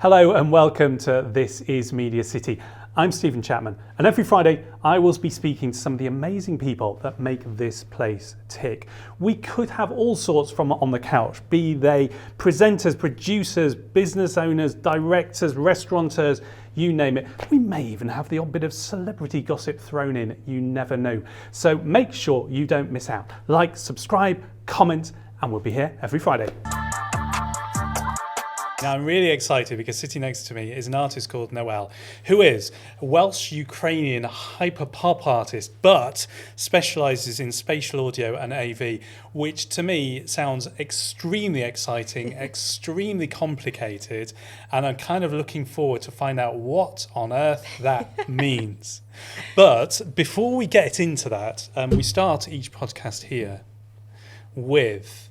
Hello and welcome to This Is MediaCity. I'm Stephen Chapman, and every Friday I will be speaking to some of the amazing people that make this place tick. We could have all sorts from on the couch, be they presenters, producers, business owners, directors, restaurateurs, you name it. We may even have the odd bit of celebrity gossip thrown in, you never know. So make sure you don't miss out. Like, subscribe, comment, and we'll be here every Friday. Now I'm really excited because sitting next to me is an artist called Noelle, who is a Welsh Ukrainian hyperpop artist, but specialises in spatial audio and AV, which to me sounds extremely exciting, extremely complicated, and I'm kind of looking forward to find out what on earth that means. But before we get into that, we start each podcast here with...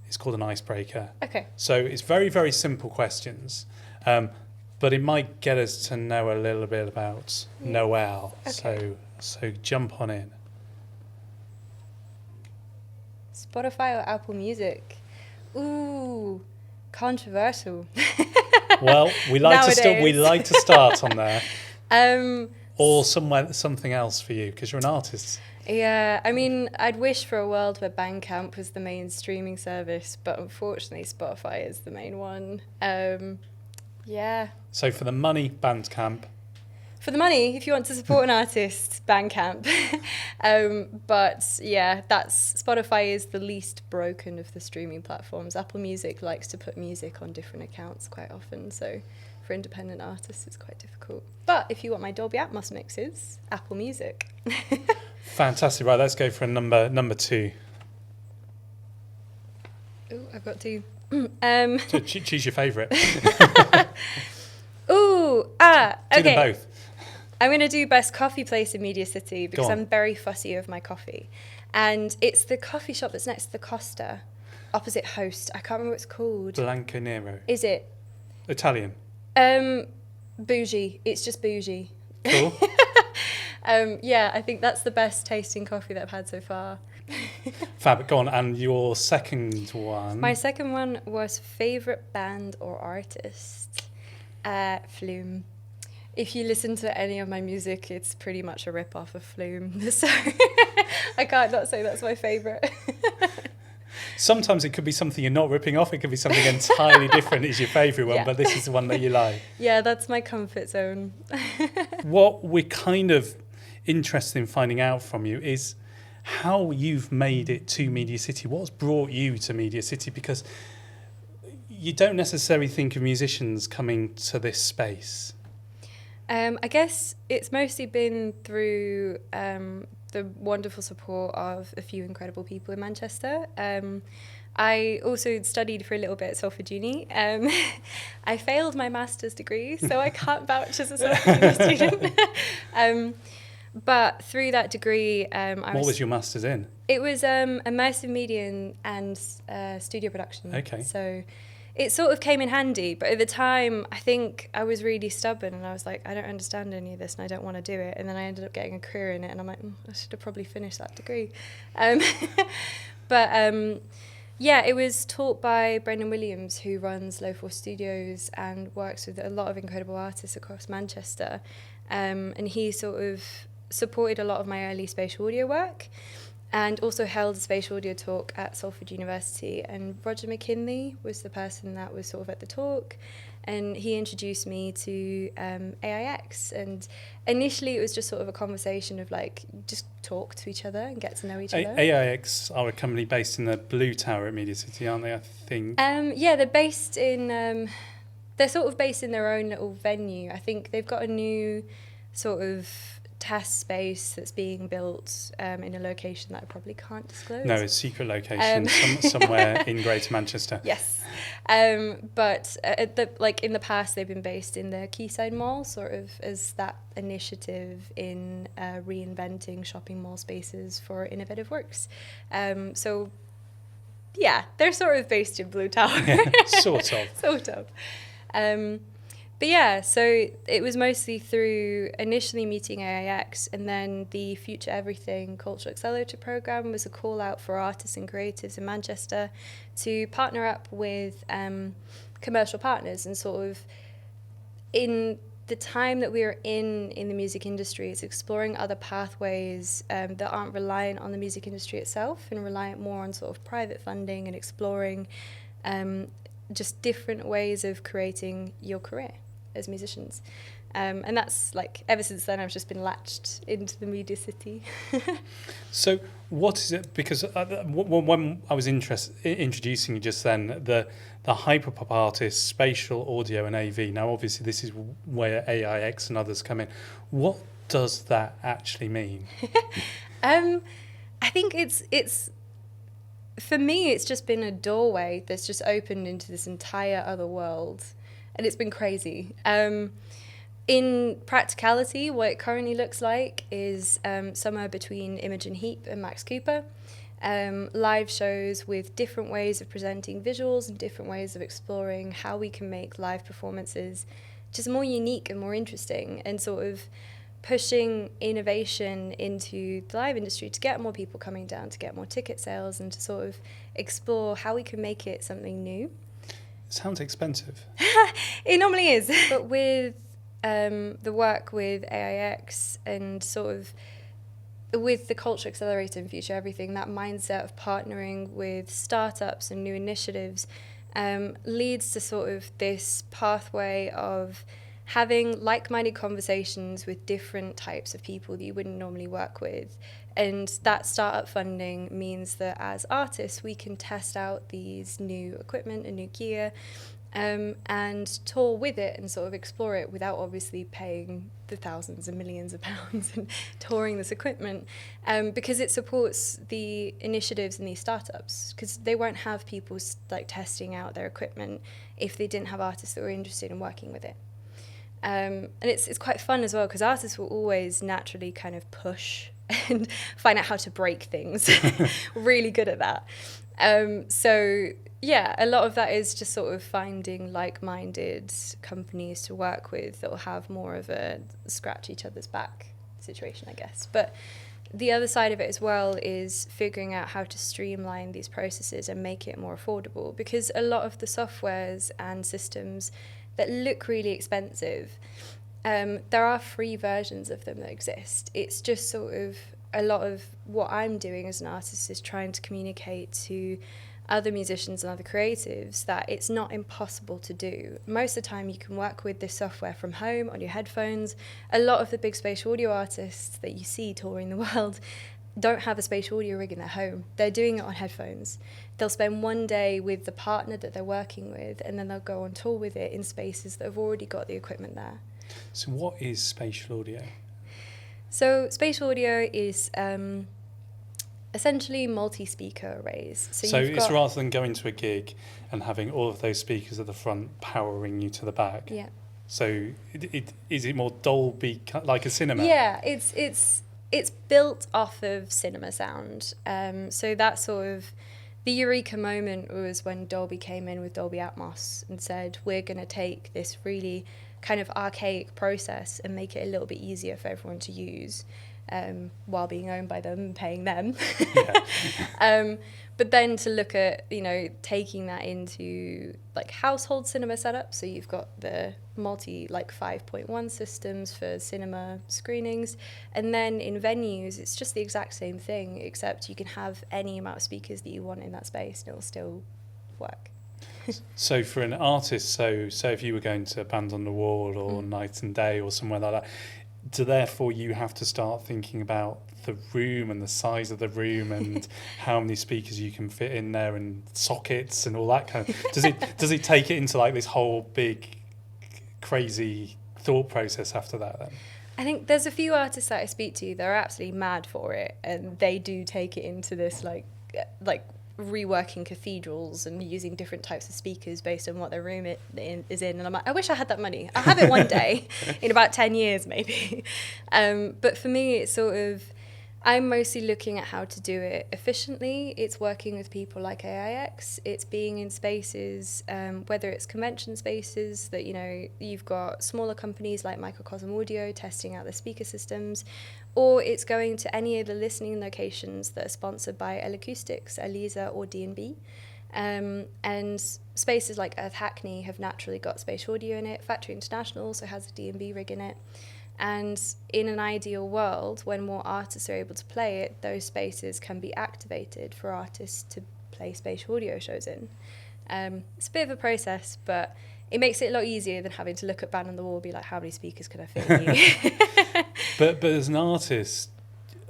It's called an icebreaker. Okay. So it's very, very simple questions, but it might get us to know a little bit about Noelle. Okay. So jump on in. Spotify or Apple Music? Ooh, controversial. Well, we like to start on there. Or something else for you because you're an artist. Yeah, I mean, I'd wish for a world where Bandcamp was the main streaming service, but unfortunately Spotify is the main one. Yeah. So for the money, Bandcamp. For the money, if you want to support an artist, Bandcamp. But yeah, Spotify is the least broken of the streaming platforms. Apple Music likes to put music on different accounts quite often, so for independent artists it's quite difficult. But if you want my Dolby Atmos mixes, Apple Music. Fantastic. Right, let's go for a number two. Ooh, I've got two. So choose your favourite. Okay. Do them both. I'm going to do best coffee place in MediaCity because I'm very fussy of my coffee. And it's the coffee shop that's next to the Costa, opposite Host. I can't remember what it's called. Blanco Nero. Is it? Italian. Bougie. It's just bougie. Cool. Yeah, I think that's the best tasting coffee that I've had so far. Fab, go on. And your second one? My second one was favourite band or artist. Flume. If you listen to any of my music, it's pretty much a rip-off of Flume. So I can't not say that's my favourite. Sometimes it could be something you're not ripping off. It could be something entirely different is your favourite one, but this is the one that you like. Yeah, that's my comfort zone. What we're kind of interested in finding out from you is how you've made it to MediaCity. What's brought you to MediaCity? Because you don't necessarily think of musicians coming to this space. I guess it's mostly been through the wonderful support of a few incredible people in Manchester. I also studied for a little bit at Salford Uni. I failed my master's degree, so I can't vouch as a Salford Uni student. But through that degree... What was your master's in? It was immersive media and studio production. Okay. So it sort of came in handy, but at the time, I think I was really stubborn and I was like, I don't understand any of this and I don't want to do it. And then I ended up getting a career in it and I'm like, I should have probably finished that degree. Yeah, it was taught by Brendan Williams, who runs Low Force Studios and works with a lot of incredible artists across Manchester. And he sort of supported a lot of my early spatial audio work and also held a spatial audio talk at Salford University. And Roger McKinley was the person that was sort of at the talk. And he introduced me to AIX. And initially it was just sort of a conversation of like, just talk to each other and get to know each other. AIX are a company based in the Blue Tower at MediaCity, aren't they, I think? Yeah, they're based in... they're sort of based in their own little venue. I think they've got a new sort of test space that's being built in a location that I probably can't disclose. No, it's a secret location somewhere in Greater Manchester. Yes, but in the past they've been based in the Quayside Mall, sort of as that initiative in reinventing shopping mall spaces for innovative works. So yeah, they're sort of based in Blue Tower. Sort of. Sort of. But yeah, so it was mostly through initially meeting AIX, and then the Future Everything Cultural Accelerator Programme was a call out for artists and creatives in Manchester to partner up with commercial partners and sort of in the time that we're in the music industry, it's exploring other pathways that aren't reliant on the music industry itself and reliant more on sort of private funding and exploring just different ways of creating your career as musicians. And that's like, ever since then, I've just been latched into the MediaCity. So what is it? Because when I was introducing you just then, the hyperpop artists, spatial audio and AV. Now, obviously, this is where AIX and others come in. What does that actually mean? I think it's for me, it's just been a doorway that's just opened into this entire other world, and it's been crazy. In practicality, what it currently looks like is somewhere between Imogen Heap and Max Cooper. Live shows with different ways of presenting visuals and different ways of exploring how we can make live performances just more unique and more interesting, and sort of pushing innovation into the live industry to get more people coming down, to get more ticket sales, and to sort of explore how we can make it something new. It sounds expensive. It normally is. But with the work with AIX and sort of with the Culture Accelerator and Future Everything, that mindset of partnering with startups and new initiatives leads to sort of this pathway of having like-minded conversations with different types of people that you wouldn't normally work with. And that startup funding means that as artists, we can test out these new equipment and new gear and tour with it and sort of explore it without obviously paying the thousands and millions of pounds and touring this equipment, because it supports the initiatives in these startups, because they won't have people like testing out their equipment if they didn't have artists that were interested in working with it. And it's quite fun as well, because artists will always naturally kind of push and find out how to break things. Really good at that. So yeah, a lot of that is just sort of finding like-minded companies to work with that will have more of a scratch each other's back situation, I guess. But the other side of it as well is figuring out how to streamline these processes and make it more affordable, because a lot of the softwares and systems that look really expensive, there are free versions of them that exist. It's just sort of a lot of what I'm doing as an artist is trying to communicate to other musicians and other creatives that it's not impossible to do. Most of the time you can work with this software from home on your headphones. A lot of the big spatial audio artists that you see touring the world don't have a spatial audio rig in their home. They're doing it on headphones. They'll spend one day with the partner that they're working with, and then they'll go on tour with it in spaces that have already got the equipment there. So what is spatial audio? So spatial audio is essentially multi-speaker arrays. So it's rather than going to a gig and having all of those speakers at the front powering you to the back. Yeah. So is it more Dolby, like a cinema? Yeah, it's built off of cinema sound. So that sort of the eureka moment was when Dolby came in with Dolby Atmos and said, we're going to take this really kind of archaic process and make it a little bit easier for everyone to use, while being owned by them and paying them. Yeah. But then to look at, taking that into like household cinema setup. So you've got the multi 5.1 systems for cinema screenings. And then in venues, it's just the exact same thing, except you can have any amount of speakers that you want in that space and it'll still work. So for an artist, so if you were going to Band on the Wall or Night and Day or somewhere like that, therefore you have to start thinking about the room and the size of the room and how many speakers you can fit in there and sockets and all that kind of. Does it take it into like this whole big crazy thought process after that then? I think there's a few artists that I speak to that are absolutely mad for it, and they do take it into this like reworking cathedrals and using different types of speakers based on what their room is in. And I'm like, I wish I had that money. I'll have it one day in about 10 years maybe. But for me, it's sort of, I'm mostly looking at how to do it efficiently. It's working with people like AIX. It's being in spaces, whether it's convention spaces that, you've got smaller companies like Microcosm Audio testing out the speaker systems, or it's going to any of the listening locations that are sponsored by L Acoustics, Elisa, or D&B. And spaces like Earth Hackney have naturally got spatial audio in it. Factory International also has a D&B rig in it. And in an ideal world, when more artists are able to play it, those spaces can be activated for artists to play spatial audio shows in. It's a bit of a process, but it makes it a lot easier than having to look at Band on the Wall and be like, how many speakers can I fit in you? But as an artist,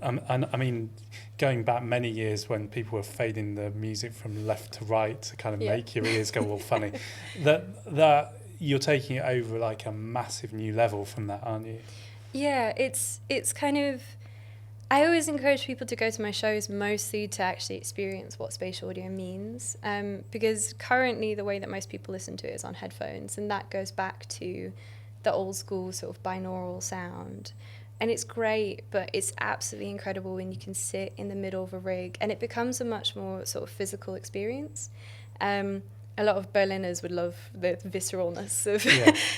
and I mean, going back many years when people were fading the music from left to right to kind of make your ears go all funny, that you're taking it over like a massive new level from that, aren't you? Yeah, it's kind of... I always encourage people to go to my shows mostly to actually experience what spatial audio means, because currently the way that most people listen to it is on headphones, and that goes back to the old school sort of binaural sound. And it's great, but it's absolutely incredible when you can sit in the middle of a rig, and it becomes a much more sort of physical experience. A lot of Berliners would love the visceralness of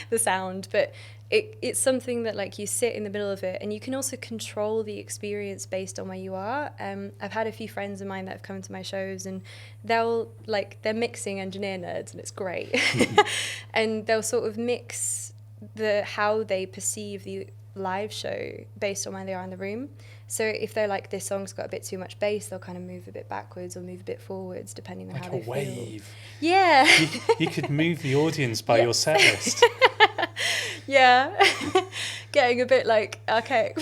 the sound, but it's something that like you sit in the middle of it, and you can also control the experience based on where you are. I've had a few friends of mine that have come to my shows, and they're mixing engineer nerds, and it's great. And they'll sort of mix how they perceive the live show based on where they are in the room. So if they're like, this song's got a bit too much bass, they'll kind of move a bit backwards or move a bit forwards depending on like how they feel. Like a wave. Yeah. You could move the audience by your set list. Yeah. Getting a bit like archaic.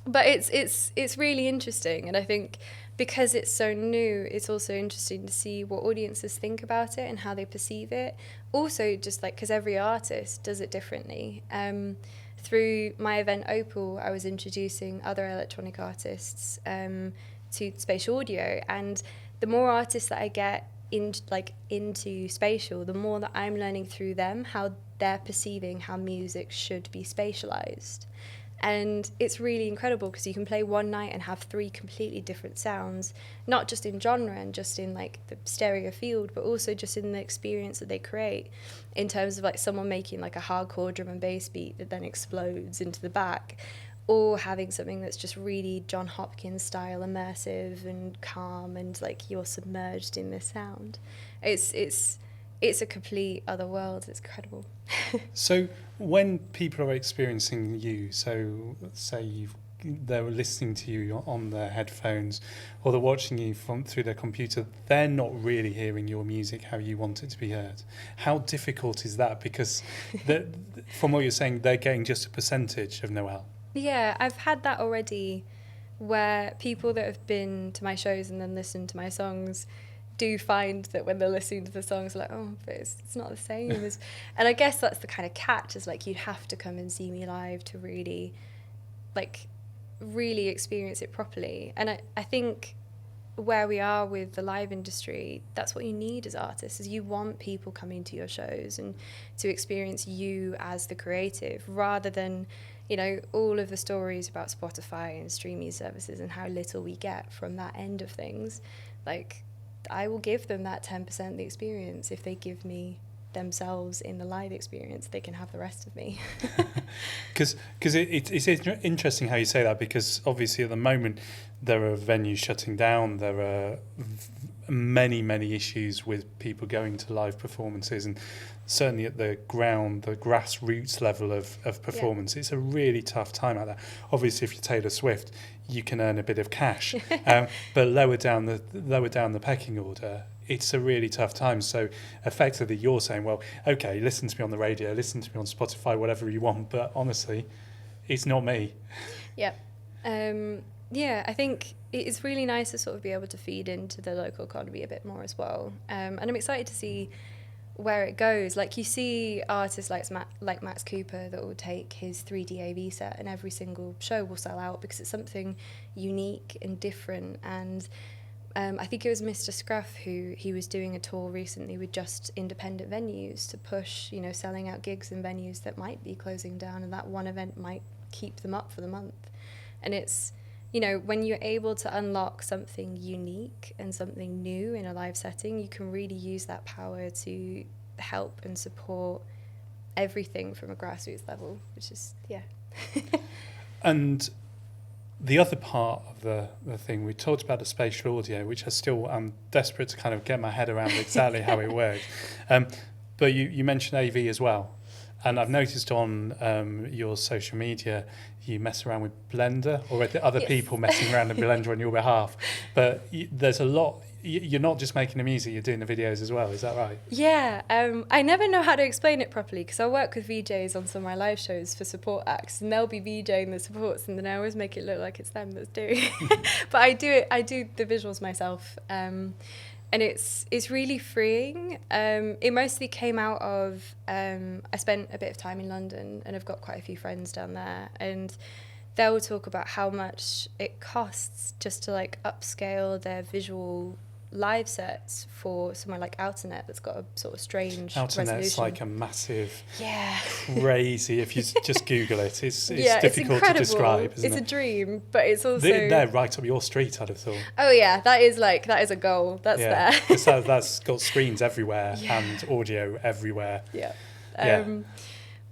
But it's really interesting, and I think because it's so new, it's also interesting to see what audiences think about it and how they perceive it. Also, just like because every artist does it differently. Through my event Opal, I was introducing other electronic artists to spatial audio, and the more artists that I get into spatial, the more that I'm learning through them how they're perceiving how music should be spatialized. And it's really incredible because you can play one night and have 3 completely different sounds, not just in genre and just in like the stereo field, but also just in the experience that they create, in terms of like someone making like a hardcore drum and bass beat that then explodes into the back, or having something that's just really John Hopkins style, immersive and calm, and like you're submerged in this sound. It's a complete other world. It's incredible. So when people are experiencing you, so say they're listening to you on their headphones, or they're watching you through their computer, they're not really hearing your music how you want it to be heard. How difficult is that? Because from what you're saying, they're getting just a percentage of Noelle. Yeah, I've had that already, where people that have been to my shows and then listened to my songs do find that when they're listening to the songs, they're like, oh, but it's not the same as... And I guess that's the kind of catch, is like, you'd have to come and see me live to really experience it properly. And I think where we are with the live industry, that's what you need as artists, is you want people coming to your shows and to experience you as the creative, rather than, you know, all of the stories about Spotify and streaming services and how little we get from that end of things. Like, I will give them that 10% of the experience. If they give me themselves in the live experience, they can have the rest of me. Because it's interesting how you say that, because obviously at the moment there are venues shutting down, there are many issues with people going to live performances, and certainly at the grassroots level of performance, it's a really tough time out there. Obviously, if you're Taylor Swift, you can earn a bit of cash, but lower down the pecking order, it's a really tough time. So effectively, you're saying, well, okay, listen to me on the radio, listen to me on Spotify, whatever you want, but honestly, it's not me. Yeah. I think it's really nice to sort of be able to feed into the local economy a bit more as well. And I'm excited to see where it goes. Like, you see artists like Max Cooper that will take his 3D AV set, and every single show will sell out because it's something unique and different. And I think it was Mr. Scruff he was doing a tour recently with just independent venues to push, you know, selling out gigs in venues that might be closing down, and that one event might keep them up for the month. And it's, you know, when you're able to unlock something unique and something new in a live setting, you can really use that power to help and support everything from a grassroots level, which is, yeah. And the other part of the thing, we talked about the spatial audio, which I'm desperate to kind of get my head around exactly how it works. But you mentioned AV as well. And I've noticed on your social media, you mess around with Blender, or are there other Yes. people messing around with Blender on your behalf? But there's a lot. You're not just making the music, you're doing the videos as well. Is that right? Yeah, I never know how to explain it properly because I work with VJs on some of my live shows for support acts, and they'll be VJing the supports, and then I always make it look like it's them that's doing it. But I do the visuals myself, and it's really freeing. It mostly came out of I spent a bit of time in London, and I've got quite a few friends down there, and they'll talk about how much it costs just to like upscale their visual live sets for somewhere like Outernet that's got a sort of strange Outernet's resolution. like a massive, Yeah. crazy. If you just Google it, it's Yeah, difficult to describe. Isn't It's it? a dream, but it's also They're right up your street, I'd have thought. oh yeah, that is a goal. That's Yeah, there. 'cause that's got screens everywhere Yeah. and audio everywhere. Yeah. Yeah.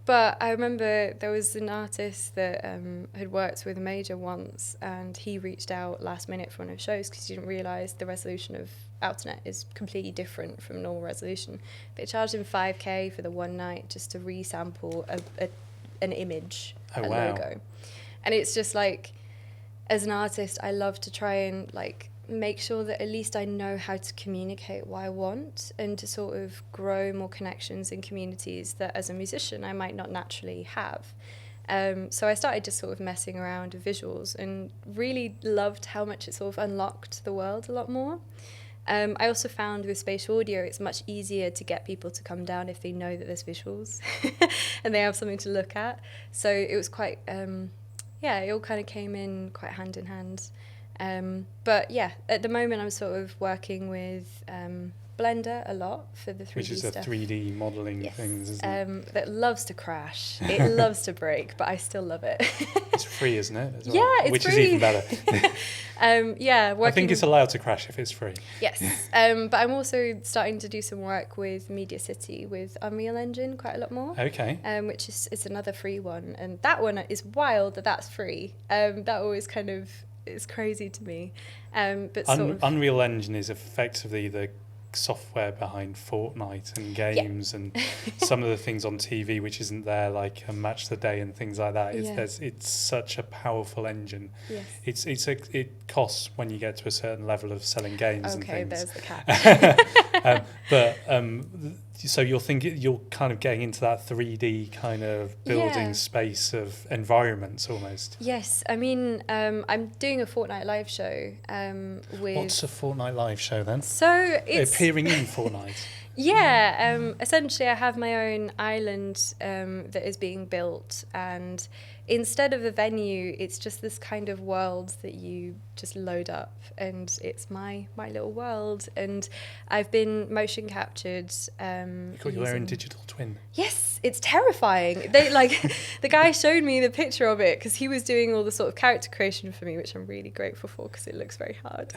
But I remember there was an artist that had worked with a major once, and he reached out last minute for one of his shows because he didn't realise the resolution of Outernet is completely different from normal resolution. They charged him 5K for the one night just to resample an image, Oh, a wow. logo. And it's just like, as an artist, I love to try and like make sure that at least I know how to communicate what I want and to sort of grow more connections in communities that as a musician I might not naturally have. So I started just sort of messing around with visuals and really loved how much it sort of unlocked the world a lot more. I also found with spatial audio it's much easier to get people to come down if they know that there's visuals and they have something to look at. So it was quite, it all kind of came in quite hand in hand. But yeah, at the moment I'm sort of working with Blender a lot for the 3D Which is stuff. a 3D modelling Yes. things, isn't it? That loves to crash. It loves to break, but I still love it. It's free, isn't it? As well? Yeah, it's Which free. is even better. Working, I think it's allowed to crash if it's free. yes. But I'm also starting to do some work with MediaCity with Unreal Engine quite a lot more. Okay. Which is another free one, and that one is wild that that's free. That always kind of is crazy to me. But sort of Unreal Engine is effectively the software behind Fortnite and games and some of the things on TV which isn't there, like Match the Day and things like that. It's such a powerful engine. yes. It costs when you get to a certain level of selling games and Okay, things. there's the catch. So you're kind of getting into that 3D kind of building Yeah. space of environments almost. Yes, I mean, I'm doing a Fortnite live show with. What's a Fortnite live show then? So it's Appearing in Fortnite. essentially I have my own island that is being built, and instead of a venue, it's just this kind of world that you just load up, and it's my little world. And I've been motion captured. You've got your own using- digital twin. Yes, it's terrifying. They the guy showed me the picture of it because he was doing all the sort of character creation for me, which I'm really grateful for because it looks very hard.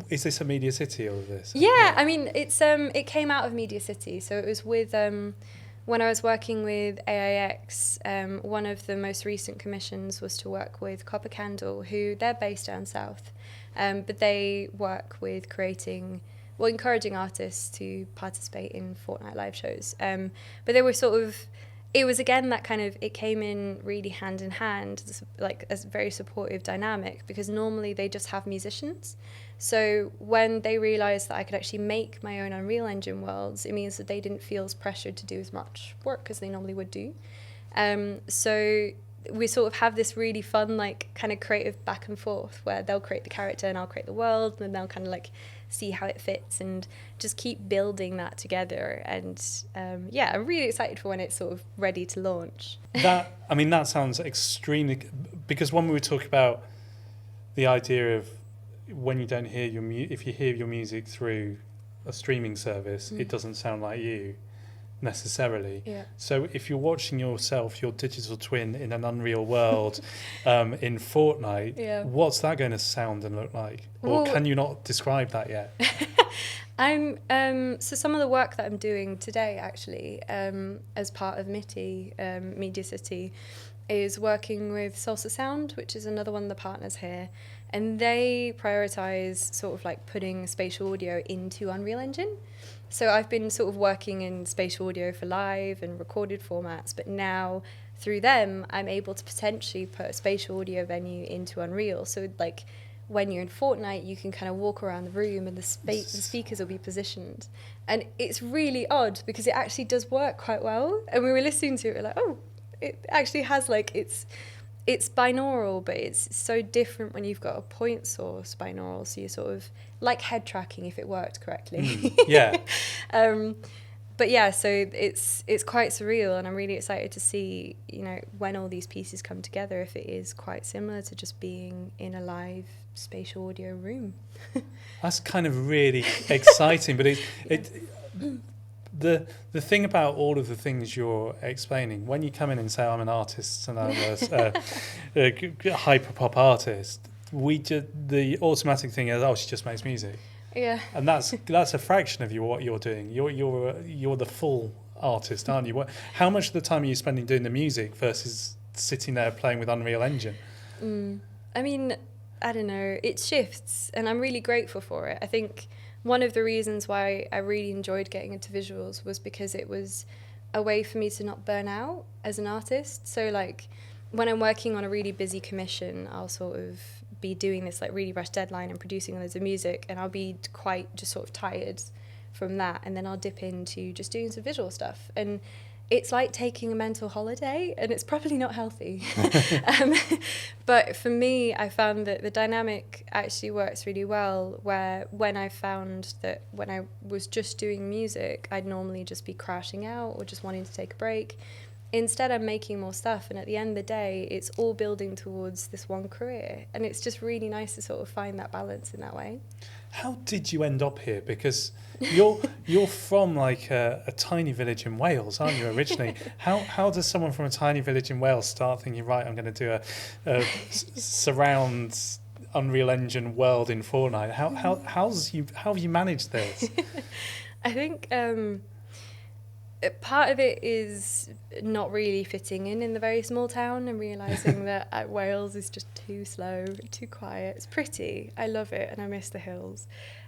Is this a MediaCity or this? Yeah, I mean it's it came out of MediaCity, so it was with when I was working with AIX. One of the most recent commissions was to work with Copper Candle, who they're based down south, but they work with encouraging artists to participate in Fortnite live shows. But they were sort of, it was again that kind of, it came in really hand in hand, like a very supportive dynamic, because normally they just have musicians. So when they realised that I could actually make my own Unreal Engine worlds, it means that they didn't feel as pressured to do as much work as they normally would do. So we sort of have this really fun, like, kind of creative back and forth where they'll create the character and I'll create the world, and they'll kind of like see how it fits and just keep building that together. And I'm really excited for when it's sort of ready to launch. That sounds extremely, because when we were talking about the idea of when you don't hear if you hear your music through a streaming service, it doesn't sound like you necessarily. Yeah. So if you're watching yourself, your digital twin in an unreal world in Fortnite, what's that going to sound and look like? Or Well, can you not describe that yet? So some of the work that I'm doing today, actually, as part of MITI, MediaCity, is working with Salsa Sound, which is another one of the partners here, and they prioritize sort of like putting spatial audio into Unreal Engine. So I've been sort of working in spatial audio for live and recorded formats, but now through them, I'm able to potentially put a spatial audio venue into Unreal. So like when you're in Fortnite, you can kind of walk around the room and the speakers will be positioned. And it's really odd because it actually does work quite well. And we were listening to it, we're like, oh, it actually has like, it's binaural, but it's so different when you've got a point source binaural. So you're sort of like head tracking if it worked correctly. Yeah. But yeah, so it's quite surreal, and I'm really excited to see, you know, when all these pieces come together, if it is quite similar to just being in a live spatial audio room. That's kind of really exciting, but the thing about all of the things you're explaining, when you come in and say I'm an artist and I'm a hyperpop artist, the automatic thing is, oh, she just makes music. Yeah. And that's a fraction of what you're doing. You're the full artist, aren't you? How much of the time are you spending doing the music versus sitting there playing with Unreal Engine? I mean, I don't know. It shifts, and I'm really grateful for it. I think one of the reasons why I really enjoyed getting into visuals was because it was a way for me to not burn out as an artist. So like when I'm working on a really busy commission, I'll sort of be doing this like really rushed deadline and producing loads of music, and I'll be quite just sort of tired from that, and then I'll dip into just doing some visual stuff, and it's like taking a mental holiday, and it's probably not healthy. But for me, I found that the dynamic actually works really well, where when I found that when I was just doing music, I'd normally just be crashing out or just wanting to take a break. Instead, I'm making more stuff, and at the end of the day, it's all building towards this one career, and it's just really nice to sort of find that balance in that way. How did you end up here? Because you're from like a tiny village in Wales, aren't you, originally? How does someone from a tiny village in Wales start thinking, right, I'm going to do a surround Unreal Engine world in Fortnite? How have you managed this? I think part of it is not really fitting in the very small town and realising that Wales is just too slow, too quiet. It's pretty. I love it, and I miss the hills.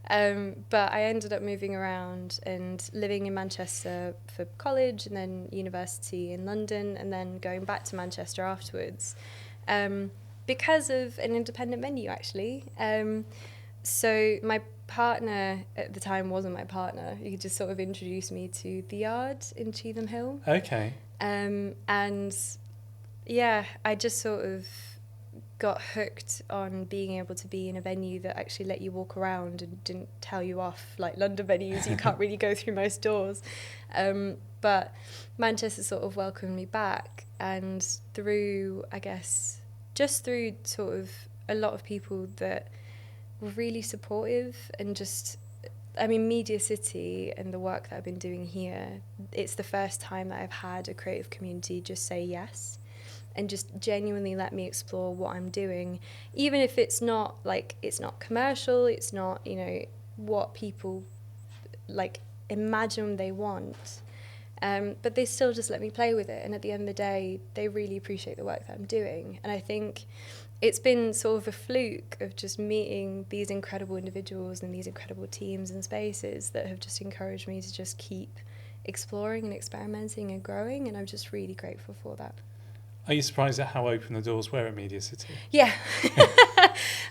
But I ended up moving around and living in Manchester for college, and then university in London, and then going back to Manchester afterwards because of an independent venue, actually. So my partner at the time wasn't my partner. He just sort of introduced me to The Yard in Cheetham Hill. Okay. And yeah, I just sort of got hooked on being able to be in a venue that actually let you walk around and didn't tell you off like London venues. You can't really go through most doors. But Manchester sort of welcomed me back, and through, I guess, just through sort of a lot of people that were really supportive, and just, I mean, MediaCity and the work that I've been doing here, it's the first time that I've had a creative community just say yes and just genuinely let me explore what I'm doing, even if it's not like, it's not commercial, it's not, you know, what people like imagine they want, but they still just let me play with it. And at the end of the day, they really appreciate the work that I'm doing. And I think it's been sort of a fluke of just meeting these incredible individuals and these incredible teams and spaces that have just encouraged me to just keep exploring and experimenting and growing, and I'm just really grateful for that. Are you surprised at how open the doors were at MediaCity? Yeah.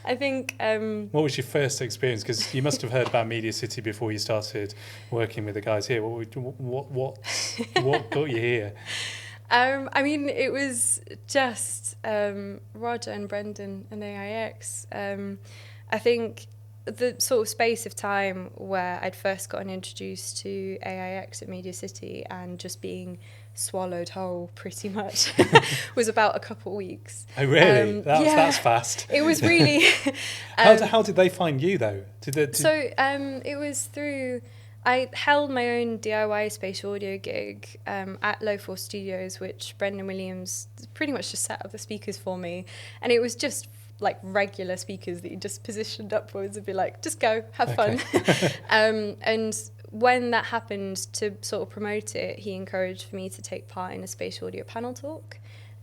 I think... what was your first experience? Because you must have heard about MediaCity before you started working with the guys here. What got you here? I mean, it was just Roger and Brendan and AIX. I think the sort of space of time where I'd first gotten introduced to AIX at MediaCity and just being swallowed whole pretty much was about a couple of weeks. Oh, really? Yeah, that's fast. It was really... How did they find you, though? It was through... I held my own DIY spatial audio gig at Low Force Studios, which Brendan Williams pretty much just set up the speakers for me. And it was just like regular speakers that you just positioned upwards and be like, just go, have fun. And when that happened, to sort of promote it, he encouraged me to take part in a spatial audio panel talk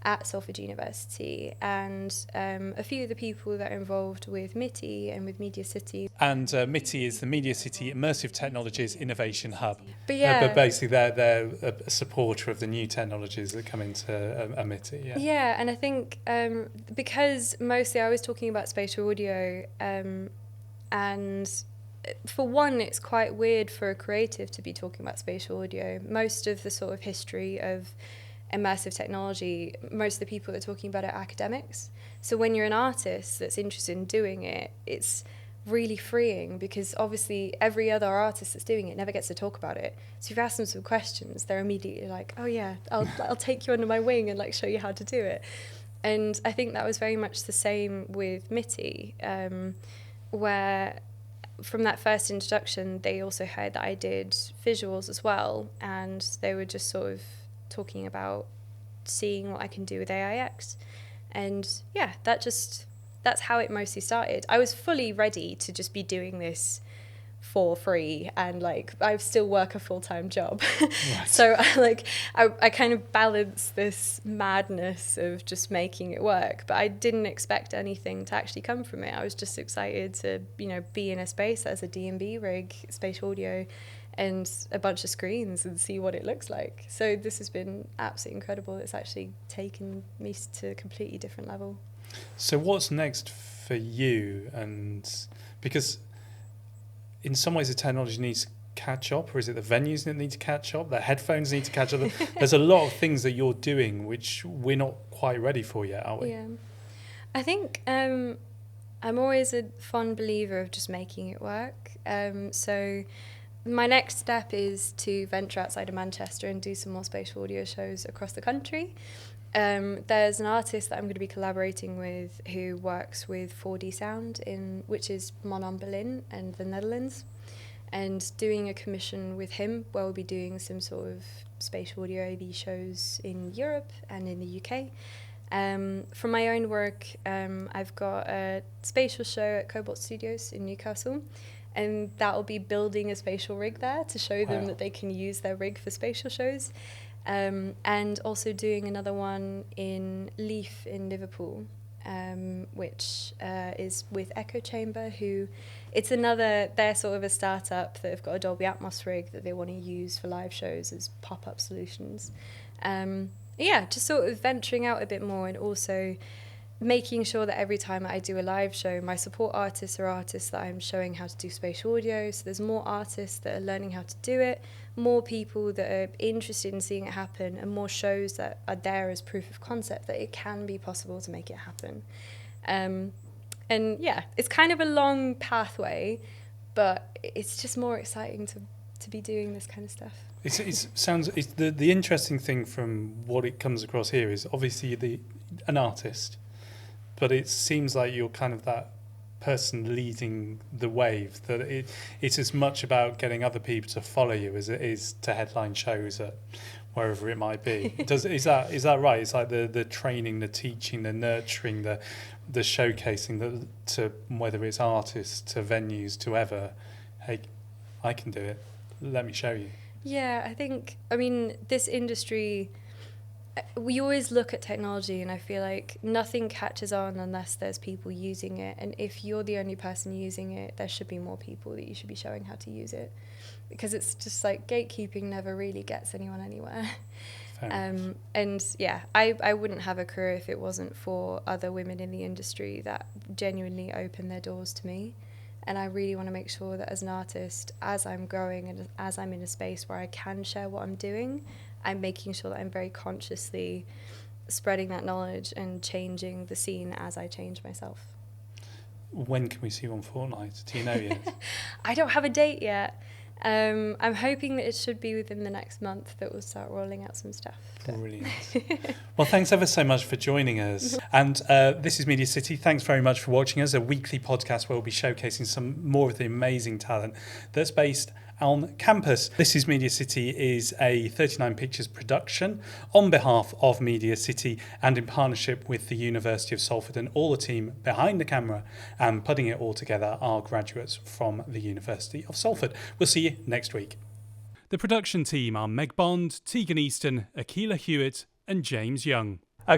at Salford University, and a few of the people that are involved with MITI and with MediaCity. And MITI is the MediaCity Immersive Technologies Innovation Hub. But yeah, but basically they're a supporter of the new technologies that come into a MITI. Yeah, and I think because mostly I was talking about spatial audio, and for one, it's quite weird for a creative to be talking about spatial audio. Most of the sort of history of immersive technology, most of the people that are talking about it are academics. So when you're an artist that's interested in doing it, it's really freeing, because obviously every other artist that's doing it never gets to talk about it. So if you ask them some questions, they're immediately like, oh yeah, I'll take you under my wing and like show you how to do it. And I think that was very much the same with MITI, where from that first introduction, they also heard that I did visuals as well, and they were just sort of talking about seeing what I can do with AIX. And yeah, that's how it mostly started. I was fully ready to just be doing this for free, and like I still work a full-time job. Right. So I kind of balanced this madness of just making it work, but I didn't expect anything to actually come from it. I was just excited to, be in a space as a D&B rig, spatial audio, and a bunch of screens, and see what it looks like. So this has been absolutely incredible. It's actually taken me to a completely different level. So what's next for you? And because in some ways the technology needs to catch up, or is it the venues that need to catch up, the headphones need to catch up? There's a lot of things that you're doing which we're not quite ready for yet, are we? Yeah. I think I'm always a fond believer of just making it work. So my next step is to venture outside of Manchester and do some more spatial audio shows across the country. There's an artist that I'm going to be collaborating with who works with 4D sound, which is Monon Berlin and the Netherlands, and doing a commission with him where we'll be doing some sort of spatial audio AV shows in Europe and in the UK. From my own work, I've got a spatial show at Cobalt Studios in Newcastle, and that will be building a spatial rig there to show them that they can use their rig for spatial shows. And also doing another one in Leaf in Liverpool, which is with Echo Chamber, they're sort of a startup that have got a Dolby Atmos rig that they want to use for live shows as pop-up solutions. Just sort of venturing out a bit more, and also making sure that every time I do a live show, my support artists are artists that I'm showing how to do spatial audio. So there's more artists that are learning how to do it, more people that are interested in seeing it happen, and more shows that are there as proof of concept that it can be possible to make it happen. And yeah, it's kind of a long pathway, but it's just more exciting to be doing this kind of stuff. The interesting thing from what it comes across here is obviously an artist, but it seems like you're kind of that person leading the wave, that it's as much about getting other people to follow you as it is to headline shows at wherever it might be. Is that right? It's like the training, the teaching, the nurturing, the showcasing, to whether it's artists, to venues, to ever, hey, I can do it, let me show you. Yeah, this industry, we always look at technology, and I feel like nothing catches on unless there's people using it. And if you're the only person using it, there should be more people that you should be showing how to use it, because it's just like gatekeeping never really gets anyone anywhere. And yeah, I wouldn't have a career if it wasn't for other women in the industry that genuinely open their doors to me. And I really want to make sure that as an artist, as I'm growing and as I'm in a space where I can share what I'm doing, I'm making sure that I'm very consciously spreading that knowledge and changing the scene as I change myself. When can we see you on Fortnite? Do you know yet? I don't have a date yet. I'm hoping that it should be within the next month that we'll start rolling out some stuff. Brilliant. Well, thanks ever so much for joining us. And this is MediaCity. Thanks very much for watching us, a weekly podcast where we'll be showcasing some more of the amazing talent that's based on campus. This is Media City is a 39 Pictures production on behalf of Media City and in partnership with the University of Salford, and all the team behind the camera and putting it all together are graduates from the University of Salford. We'll see you next week. The production team are Meg Bond, Tegan Easton, Akila Hewitt and James Young.